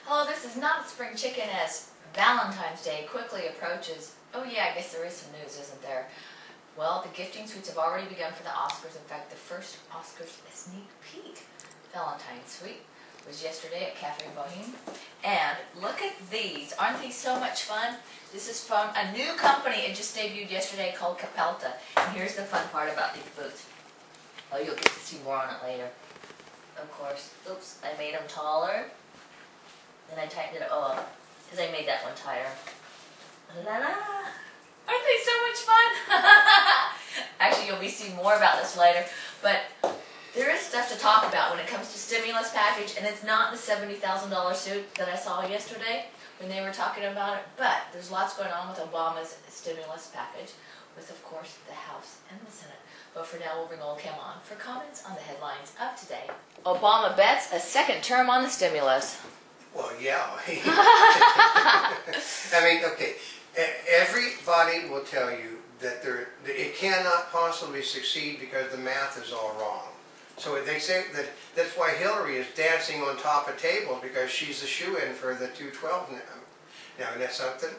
Hello, this is not a spring chicken as Valentine's Day quickly approaches. Oh yeah, I guess there is some news, isn't there? Well, the gifting suites have already begun for the Oscars. In fact, the first Oscars sneak peek Valentine's suite was yesterday at Cafe Boheme. And look at these. Aren't these so much fun? This is from a new company. It just debuted yesterday called Capelta. And here's the fun part about these boots. Oh, you'll get to see more on it later. Of course. Oops, I made them taller. Then I tightened it up because I made that one tighter. La la! Aren't they so much fun? Actually, you'll be seeing more about this later. But there is stuff to talk about when it comes to stimulus package, and it's not the $70,000 suit that I saw yesterday when they were talking about it. But there's lots going on with Obama's stimulus package, with, of course, the House and the Senate. But for now, we'll bring Oldecam on for comments on the headlines of today. Obama bets a second term on the stimulus. Well, yeah. I mean, okay. Everybody will tell you that it cannot possibly succeed because the math is all wrong. So they say that's why Hillary is dancing on top of tables, because she's the shoe-in for the 212 now. Now, isn't that something?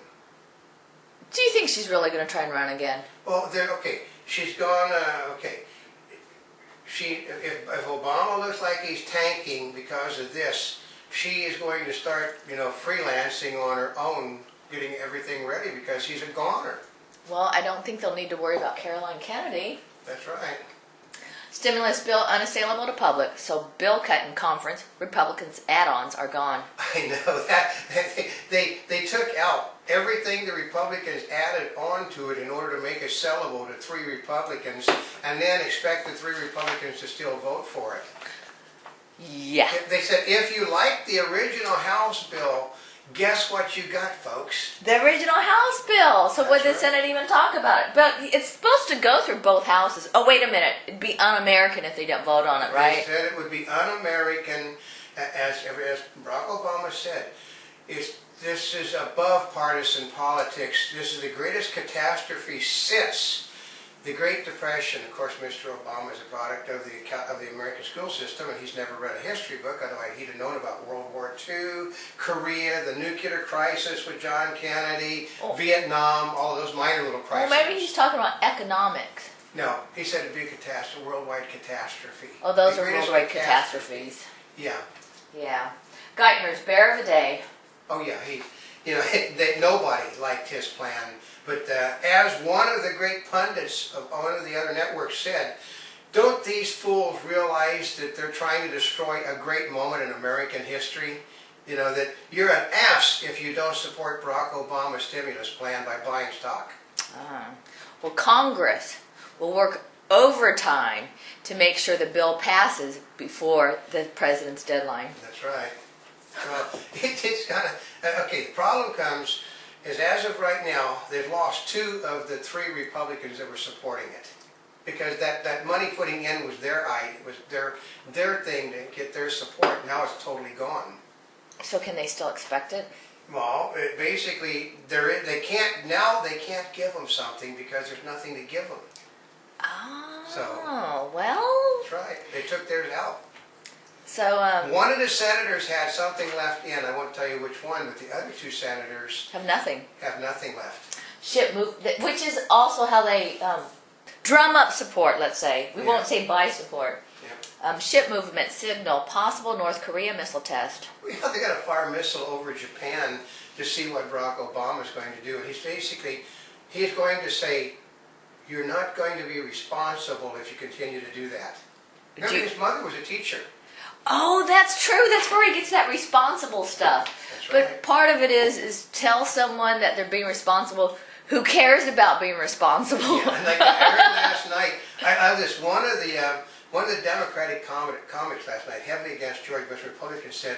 Do you think she's really going to try and run again? Well, okay. She's gone. Okay. If Obama looks like he's tanking because of this, she is going to start, freelancing on her own, getting everything ready, because he's a goner. Well, I don't think they'll need to worry about Caroline Kennedy. That's right. Stimulus bill unassailable to public, so bill cut in conference. Republicans' add-ons are gone. I know that. They took out everything the Republicans added onto it in order to make it sellable to 3 Republicans, and then expect the 3 Republicans to still vote for it. Yeah. They said, if you like the original House bill, guess what you got, folks? The original House bill. So what did the Senate even talk about it? But it's supposed to go through both houses. Oh, wait a minute. It'd be un-American if they don't vote on it, right? They said it would be un-American, as Barack Obama said. This is above partisan politics. This is the greatest catastrophe since the Great Depression. Of course, Mr. Obama is a product of the American school system, and he's never read a history book. Otherwise, he'd have known about World War II, Korea, the nuclear crisis with John Kennedy, Vietnam, all of those minor little crises. Well, maybe he's talking about economics. No, he said it'd be a catastrophe, worldwide catastrophe. Oh, those are worldwide catastrophes. Yeah. Yeah. Geithner's bear of the day. Oh yeah, nobody liked his plan. But as one of the great pundits of one of the other networks said, don't these fools realize that they're trying to destroy a great moment in American history? That you're an ass if you don't support Barack Obama's stimulus plan by buying stock. Well, Congress will work overtime to make sure the bill passes before the president's deadline. That's right. Well, it's kind of, okay, the problem comes is, as of right now, they've lost 2 of the 3 Republicans that were supporting it. Because that money putting in was their thing to get their support. Now it's totally gone. So can they still expect it? Well, basically, they can't give them something because there's nothing to give them. Oh, well. That's right. They took theirs out. So, one of the senators had something left in. I won't tell you which one, but the other 2 senators have nothing. Have nothing left. Which is also how they drum up support, let's say. We won't say buy support. Yeah. Ship movement signal possible North Korea missile test. Well, they got to fire a missile over Japan to see what Barack Obama is going to do. He's going to say, you're not going to be responsible if you continue to do that. Remember, his mother was a teacher. Oh, that's true. That's where he gets that responsible stuff. That's right. But part of it is tell someone that they're being responsible who cares about being responsible. Yeah, and like I heard last night, I was one of the Democratic comics last night, heavily against George Bush Republicans, said,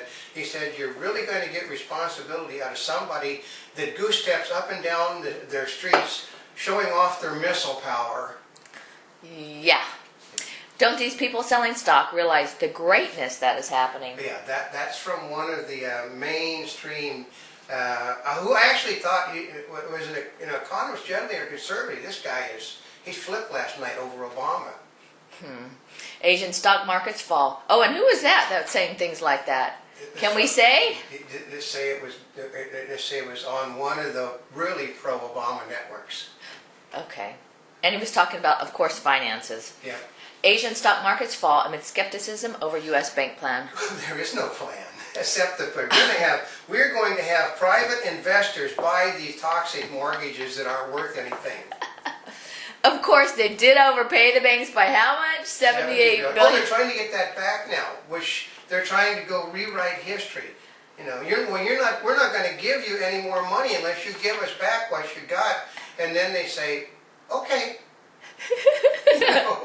you're really going to get responsibility out of somebody that goose steps up and down their streets showing off their missile power. Yeah. Don't these people selling stock realize the greatness that is happening? Yeah, that's from one of the mainstream, who I actually thought he was an economist generally or conservative. This guy he flipped last night over Obama. Asian stock markets fall. Oh, and who is that that's saying things like that? Can we say? Let's say it was on one of the really pro-Obama networks. Okay. And he was talking about, of course, finances. Yeah. Asian stock markets fall amid skepticism over U.S. bank plan. There is no plan, except that we're going to have private investors buy these toxic mortgages that aren't worth anything. Of course, they did overpay the banks by how much? $78 billion. Oh, they're trying to get that back now, which they're trying to go rewrite history. You know, we're not going to give you any more money unless you give us back what you got. And then they say, okay. You know.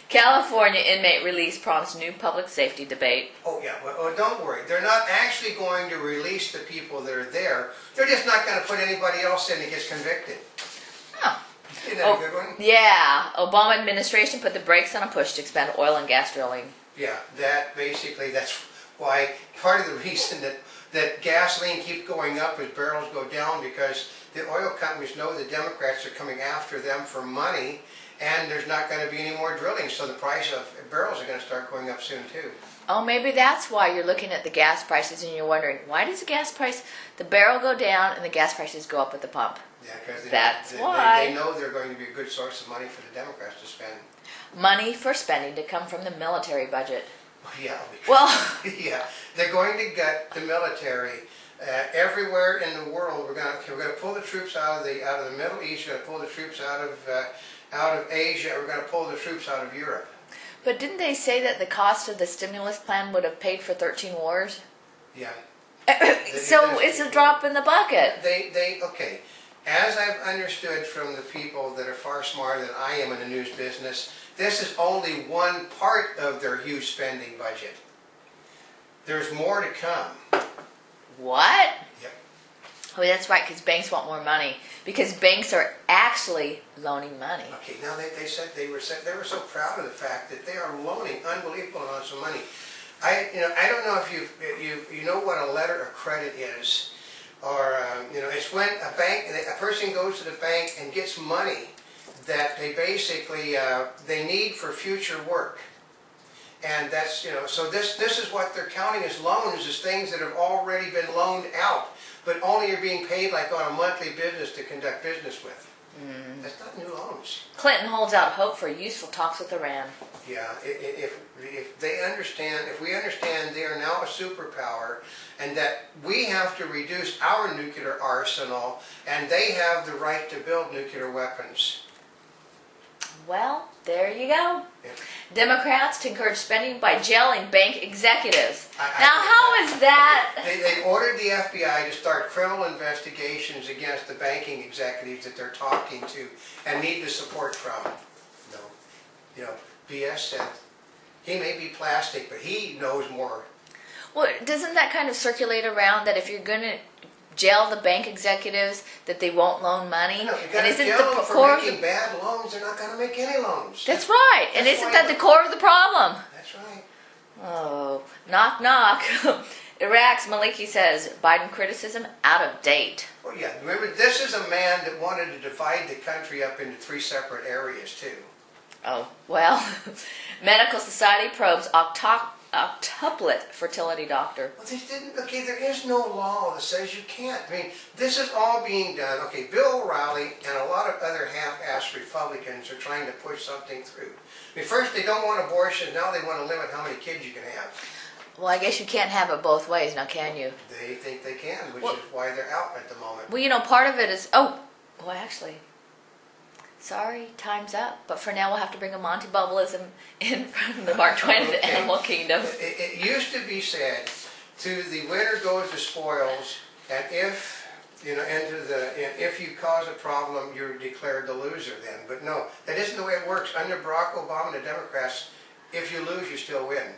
California inmate release prompts new public safety debate. Oh yeah, well, don't worry. They're not actually going to release the people that are there. They're just not going to put anybody else in that gets convicted. Oh. Isn't that a good one? Yeah. Obama administration put the brakes on a push to expand oil and gas drilling. Yeah, that's why part of the reason that gasoline keeps going up as barrels go down, because the oil companies know the Democrats are coming after them for money, and there's not going to be any more drilling, so the price of barrels are going to start going up soon too. Oh, maybe that's why you're looking at the gas prices and you're wondering, why does the barrel go down and the gas prices go up at the pump? Yeah, because they know they're going to be a good source of money for the Democrats to spend. Money for spending to come from the military budget. Yeah. Well, yeah, they're going to gut the military everywhere in the world. We're going to pull the troops out of the Middle East. We're going to pull the troops out of Asia. We're going to pull the troops out of Europe. But didn't they say that the cost of the stimulus plan would have paid for 13 wars? Yeah. So it's a drop in the bucket. Okay. As I've understood from the people that are far smarter than I am in the news business, this is only one part of their huge spending budget. There's more to come. What? Yep. Oh, that's right, because banks want more money. Because banks are actually loaning money. Okay, now they were so proud of the fact that they are loaning unbelievable amounts of money. I don't know if you know what a letter of credit is, or it's when a person goes to the bank and gets money that they basically they need for future work. And that's, so this is what they're counting as loans, is things that have already been loaned out, but only are being paid like on a monthly business to conduct business with. That's not new loans. Clinton holds out hope for useful talks with Iran. Yeah, if we understand they are now a superpower, and that we have to reduce our nuclear arsenal, and they have the right to build nuclear weapons. Well, there you go. Yeah. Democrats to encourage spending by jailing bank executives. Now, how is that? They ordered the FBI to start criminal investigations against the banking executives that they're talking to and need the support from. BS said he may be plastic, but he knows more. Well, doesn't that kind of circulate around that if you're going to jail the bank executives, that they won't loan money? No, you got and to isn't jail the them for core making bad loans. They're not going to make any loans. That's right. And isn't that the core of the problem? That's right. Oh, knock, knock. Iraq's Maliki says, Biden criticism out of date. Well, yeah. Remember, this is a man that wanted to divide the country up into 3 separate areas, too. Oh, well, Medical Society probes octuplet fertility doctor. Well, there is no law that says you can't. I mean, this is all being done. Okay, Bill O'Reilly and a lot of other half-assed Republicans are trying to push something through. I mean, first they don't want abortion, now they want to limit how many kids you can have. Well, I guess you can't have it both ways, now can you? They think they can, which is why they're out at the moment. Well, part of it is, actually, sorry, time's up. But for now, we'll have to bring a Monty Bubbleism in from the Mark Twain of the Animal Kingdom. It used to be said, to the winner goes the spoils, and if you cause a problem, you're declared the loser then. But no, that isn't the way it works. Under Barack Obama and the Democrats, if you lose, you still win.